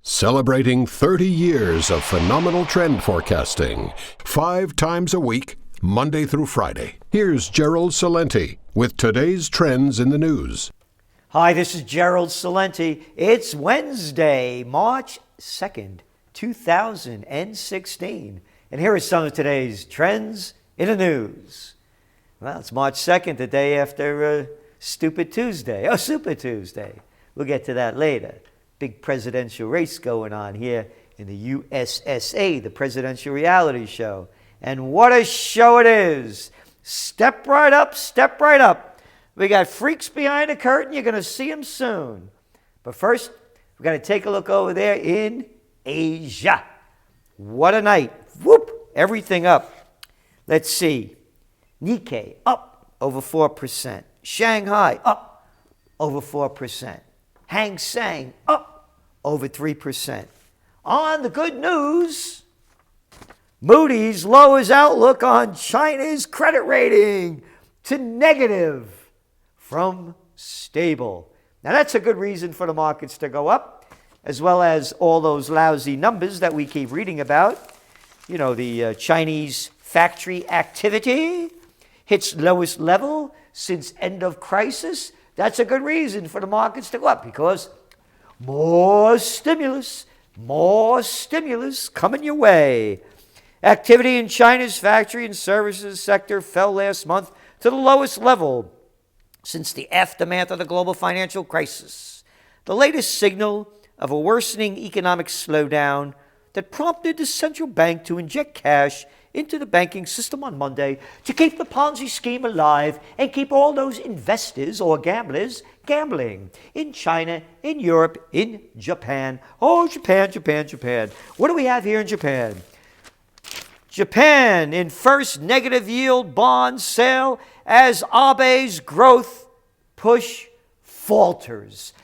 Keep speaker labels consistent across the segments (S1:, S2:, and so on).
S1: Celebrating 30 years of phenomenal trend forecasting, 5 times a week, Monday through Friday. Here's Gerald Celente with today's trends in the news.
S2: Hi, this is Gerald Celente. It's Wednesday, March 2nd, 2016. And here are some of today's trends in the news. Well, it's March 2nd, the day after Super Tuesday. We'll get to that later. Big presidential race going on here in the USSA, the presidential reality show. And what a show it is. Step right up, step right up. We got freaks behind the curtain. You're going to see them soon. But first, we've got to take a look over there in Asia. What a night. Whoop, everything up. Let's see. Nikkei up over 4%. Shanghai up over 4%. Hang Seng up over 3%. On the good news, Moody's lowers outlook on China's credit rating to negative from stable. Now that's a good reason for the markets to go up, as well as all those lousy numbers that we keep reading about. You know, the Chinese factory activity hits lowest level since end of crisis. That's a good reason for the markets to go up because more stimulus coming your way. Activity in China's factory and services sector fell last month to the lowest level since the aftermath of the global financial crisis. The latest signal of a worsening economic slowdown that prompted the central bank to inject cash into the banking system on Monday to keep the Ponzi scheme alive and keep all those investors or gamblers gambling in China, in Europe, in Japan. Oh, Japan. What do we have here in Japan? Japan in first negative yield bond sale as Abe's growth push falters.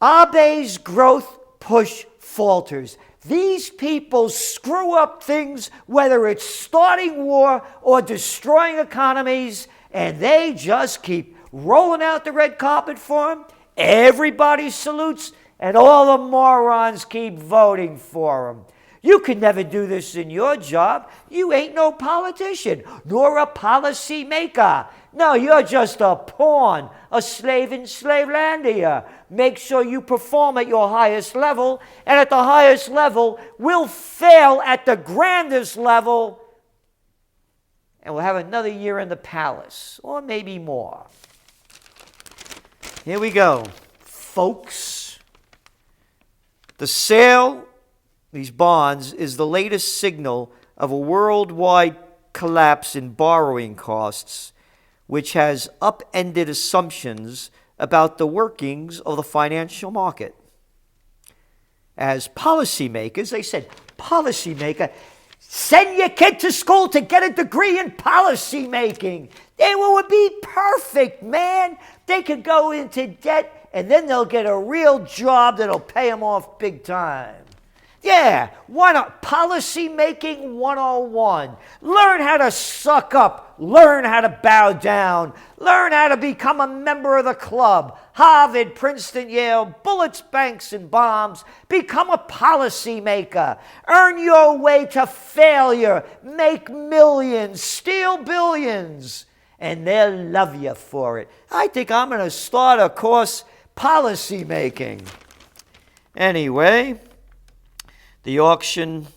S2: Abe's growth push falters. These people screw up things, whether it's starting war or destroying economies, and they just keep rolling out the red carpet for them. Everybody salutes, and all the morons keep voting for them. You can never do this in your job. You ain't no politician, nor a policy maker. No, you're just a pawn, a slave in Slavelandia. Make sure you perform at your highest level, and at the highest level, we'll fail at the grandest level, and we'll have another year in the palace, or maybe more. Here we go, folks. The sale, these bonds, is the latest signal of a worldwide collapse in borrowing costs, which has upended assumptions about the workings of the financial market. As policymakers, they said, policymaker, send your kid to school to get a degree in policy making. They would be perfect, man. They could go into debt and then they'll get a real job that'll pay them off big time. Yeah, why not? Policy making 101. Learn how to suck up. Learn how to bow down. Learn how to become a member of the club. Harvard, Princeton, Yale, bullets, banks, and bombs. Become a policy maker. Earn your way to failure. Make millions. Steal billions. And they'll love you for it. I think I'm going to start a course, policy making. Anyway, the auction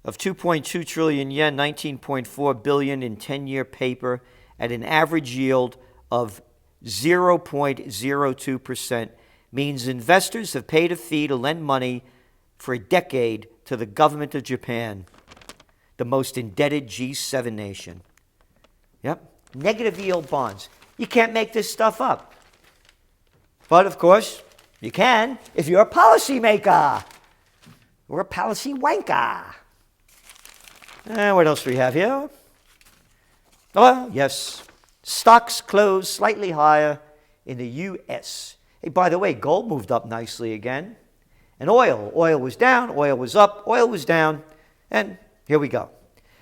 S2: of 2.2 trillion yen, 19.4 billion in 10-year paper at an average yield of 0.02% means investors have paid a fee to lend money for a decade to the government of Japan, the most indebted G7 nation. Yep, negative yield bonds. You can't make this stuff up. But of course, you can if you're a policymaker. We're a policy wanker. What else do we have here? Oh, yes. Stocks closed slightly higher in the U.S. Hey, by the way, gold moved up nicely again. And oil was down, oil was up, oil was down. And here we go.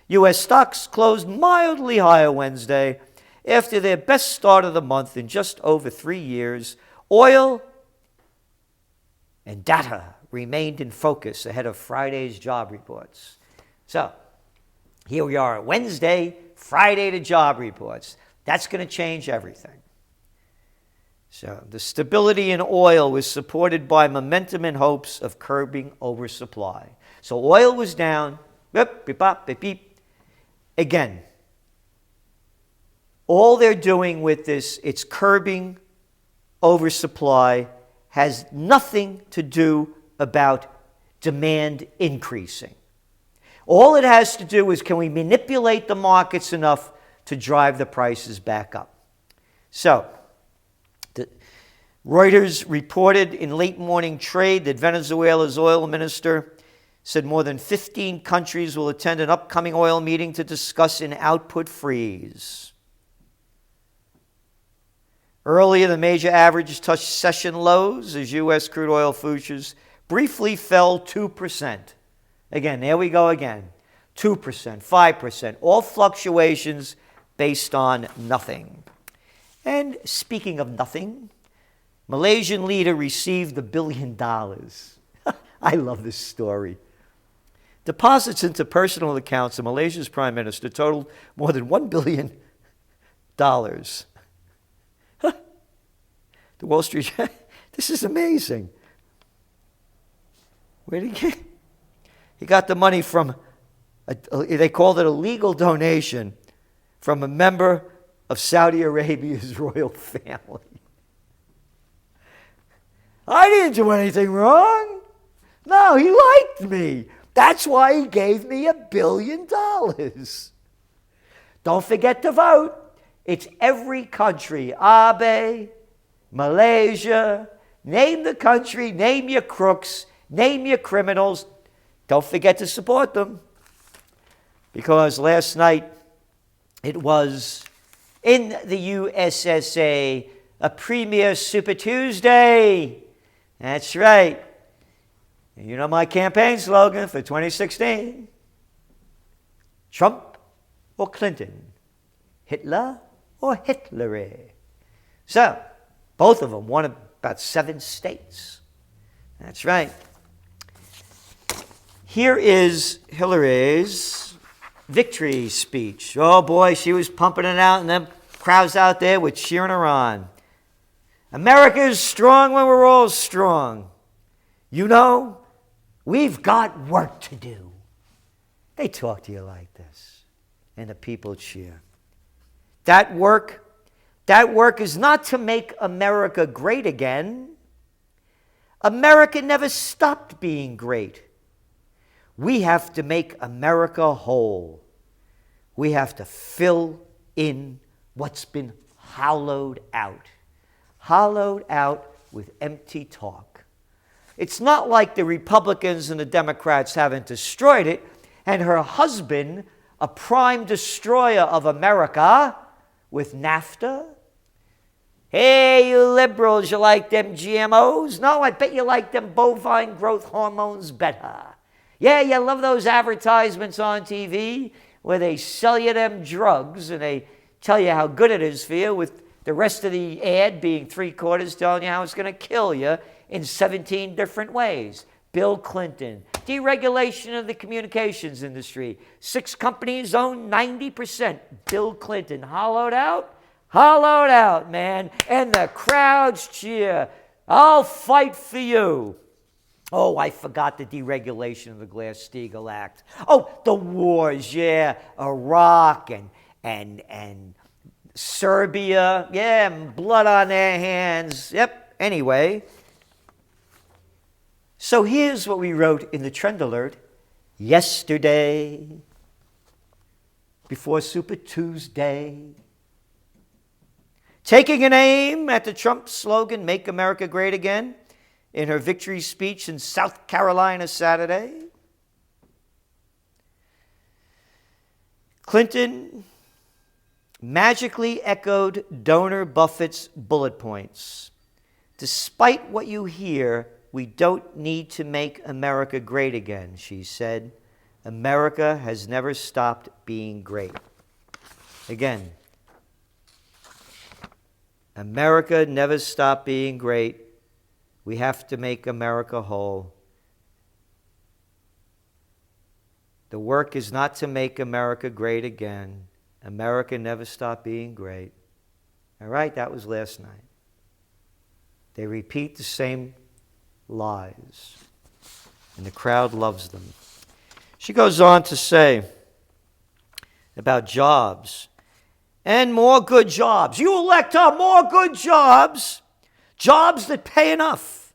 S2: U.S. stocks closed mildly higher Wednesday after their best start of the month in just over 3 years. Oil and data remained in focus ahead of Friday's job reports. So, here we are, Wednesday, Friday to job reports. That's going to change everything. So, the stability in oil was supported by momentum and hopes of curbing oversupply. So, oil was down. Beep, beep, beep, beep, beep. Again, all they're doing with this, it's curbing oversupply, has nothing to do about demand increasing. All it has to do is, can we manipulate the markets enough to drive the prices back up? So, Reuters reported in late morning trade that Venezuela's oil minister said more than 15 countries will attend an upcoming oil meeting to discuss an output freeze. Earlier, the major averages touched session lows as U.S. crude oil futures briefly fell 2%. Again, there we go again. 2%, 5%, all fluctuations based on nothing. And speaking of nothing, Malaysian leader received $1 billion. I love this story. Deposits into personal accounts of Malaysia's prime minister totaled more than $1 billion. The Wall Street, this is amazing. Where did he get? He got the money from, they called it a legal donation from a member of Saudi Arabia's royal family. I didn't do anything wrong. No, he liked me. That's why he gave me $1 billion. Don't forget to vote. It's every country. Abe, Malaysia, name the country, name your crooks, name your criminals. Don't forget to support them. Because last night it was in the USSA a premier Super Tuesday. That's right. You know my campaign slogan for 2016? Trump or Clinton? Hitler or Hitlery? So, both of them won about 7 states. That's right. Here is Hillary's victory speech. Oh boy, she was pumping it out, and them crowds out there were cheering her on. America is strong when we're all strong. You know, we've got work to do. They talk to you like this, and the people cheer. That work is not to make America great again. America never stopped being great. We have to make America whole. We have to fill in what's been hollowed out with empty talk. It's not like the Republicans and the Democrats haven't destroyed it, and her husband, a prime destroyer of America, with NAFTA. Hey, you liberals, you like them GMOs? No, I bet you like them bovine growth hormones better. Yeah, you love those advertisements on TV where they sell you them drugs and they tell you how good it is for you, with the rest of the ad being 3/4 telling you how it's going to kill you in 17 different ways. Bill Clinton. Deregulation of the communications industry. 6 companies own 90%. Bill Clinton. Hollowed out? Hollowed out, man. And the crowds cheer. I'll fight for you. Oh, I forgot the deregulation of the Glass-Steagall Act. Oh, the wars, yeah. Iraq and Serbia. Yeah, blood on their hands. Yep, anyway. So here's what we wrote in the Trend Alert yesterday, before Super Tuesday. Taking an aim at the Trump slogan, Make America Great Again, in her victory speech in South Carolina Saturday, Clinton magically echoed donor Buffett's bullet points. Despite what you hear, we don't need to make America great again, she said. America has never stopped being great. Again, America never stopped being great. We have to make America whole. The work is not to make America great again. America never stopped being great. All right, that was last night. They repeat the same lies, and the crowd loves them. She goes on to say about jobs and more good jobs. You elect her more good jobs, jobs that pay enough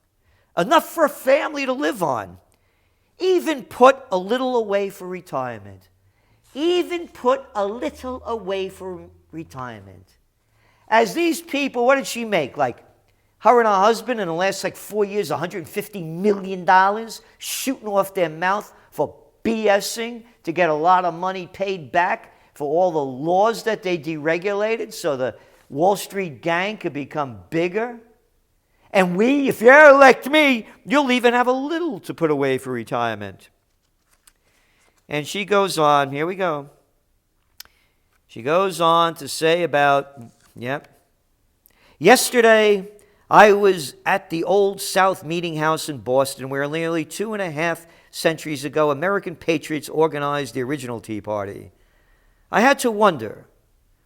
S2: for a family to live on. Even put a little away for retirement. Even put a little away for retirement. As these people, what did she make? Like her and her husband in the last 4 years, $150 million shooting off their mouth for BSing to get a lot of money paid back for all the laws that they deregulated so the Wall Street gang could become bigger. And if you elect me, you'll even have a little to put away for retirement. And she goes on, here we go. She goes on to say about, yesterday I was at the Old South Meeting House in Boston where nearly 2.5 centuries ago American patriots organized the original Tea Party. I had to wonder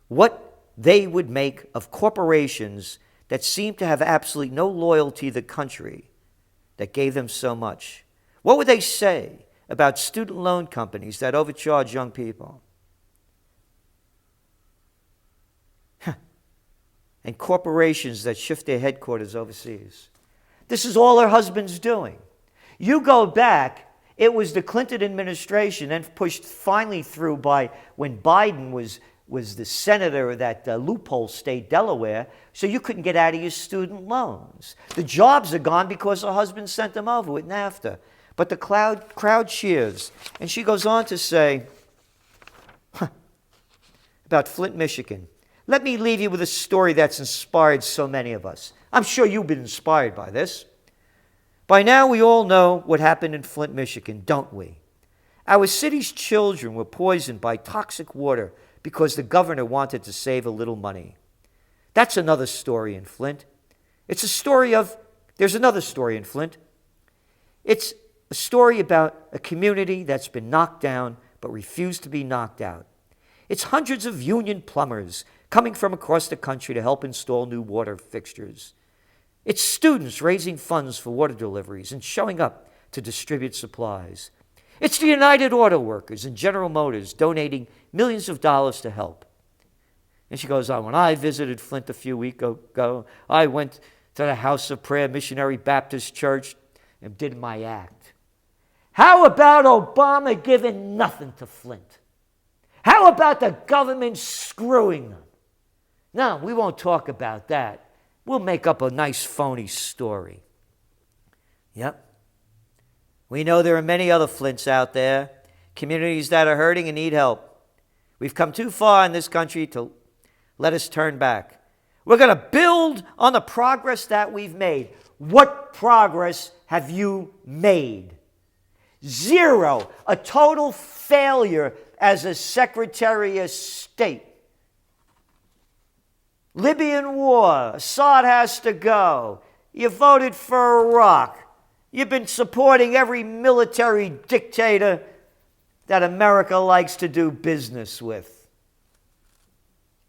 S2: what they would make of corporations that seemed to have absolutely no loyalty to the country that gave them so much. What would they say about student loan companies that overcharge young people? And corporations that shift their headquarters overseas. This is all her husband's doing. You go back, it was the Clinton administration, then pushed finally through by when Biden was the senator of that loophole state, Delaware, so you couldn't get out of your student loans. The jobs are gone because her husband sent them over with NAFTA. But the crowd cheers. And she goes on to say about Flint, Michigan. Let me leave you with a story that's inspired so many of us. I'm sure you've been inspired by this. By now, we all know what happened in Flint, Michigan, don't we? Our city's children were poisoned by toxic water because the governor wanted to save a little money. That's another story in Flint. There's another story in Flint. It's a story about a community that's been knocked down but refused to be knocked out. It's hundreds of union plumbers coming from across the country to help install new water fixtures. It's students raising funds for water deliveries and showing up to distribute supplies. It's the United Auto Workers and General Motors donating millions of dollars to help. And she goes on, when I visited Flint a few weeks ago, I went to the House of Prayer Missionary Baptist Church and did my act. How about Obama giving nothing to Flint? How about the government screwing them? No, we won't talk about that. We'll make up a nice phony story. Yep. We know there are many other Flints out there, communities that are hurting and need help. We've come too far in this country to let us turn back. We're going to build on the progress that we've made. What progress have you made? Zero. A total failure as a Secretary of State. Libyan war. Assad has to go. You voted for Iraq. You've been supporting every military dictator that America likes to do business with.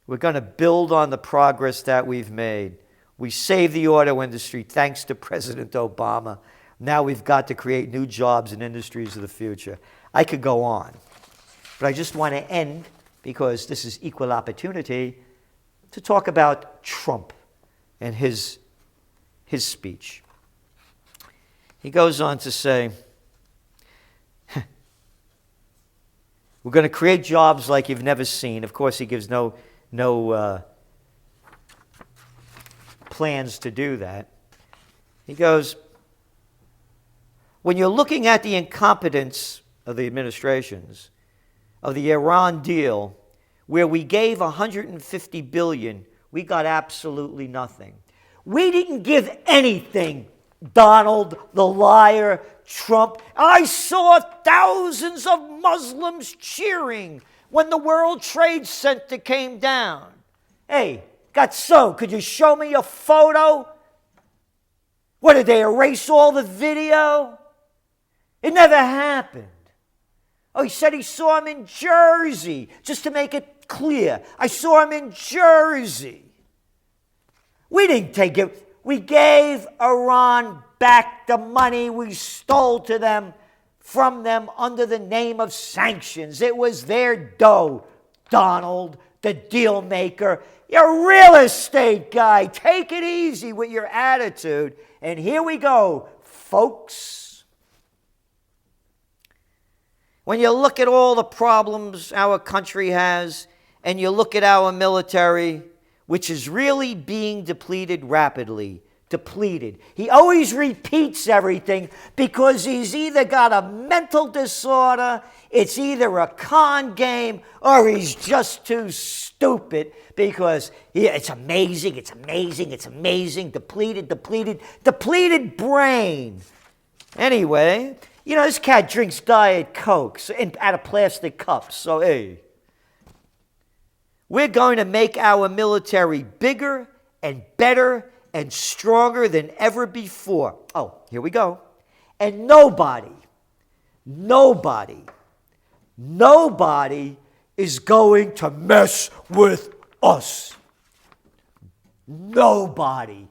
S2: We're going to build on the progress that we've made. We saved the auto industry thanks to President Obama. Now we've got to create new jobs and industries of the future. I could go on, but I just want to end, because this is equal opportunity, to talk about Trump and his speech. He goes on to say, we're going to create jobs like you've never seen. Of course, he gives no plans to do that. He goes, when you're looking at the incompetence of the administrations, of the Iran deal, where we gave $150 billion, we got absolutely nothing. We didn't give anything, Donald, the liar, Trump. I saw thousands of Muslims cheering when the World Trade Center came down. Hey, Gcelente, could you show me a photo? What, did they erase all the video? It never happened. Oh, he said he saw him in Jersey, just to make it clear. I saw him in Jersey. We didn't take it. We gave Iran back the money we stole from them under the name of sanctions. It was their dough, Donald, the deal maker. You're a real estate guy. Take it easy with your attitude. And here we go, folks. When you look at all the problems our country has, and you look at our military, which is really being depleted rapidly, depleted. He always repeats everything because he's either got a mental disorder, it's either a con game, or he's just too stupid because it's amazing, depleted brain. Anyway, you know, this cat drinks Diet Cokes out of plastic cups, so hey. We're going to make our military bigger and better and stronger than ever before. Oh, here we go. And nobody is going to mess with us. Nobody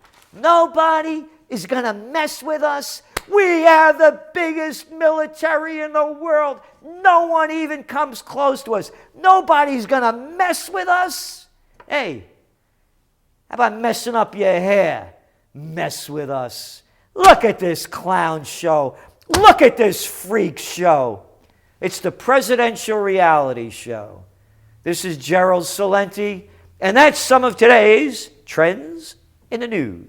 S2: is going to mess with us. We have the biggest military in the world. No one even comes close to us. Nobody's going to mess with us. Hey, how about messing up your hair? Mess with us. Look at this clown show. Look at this freak show. It's the presidential reality show. This is Gerald Celente, and that's some of today's Trends in the News.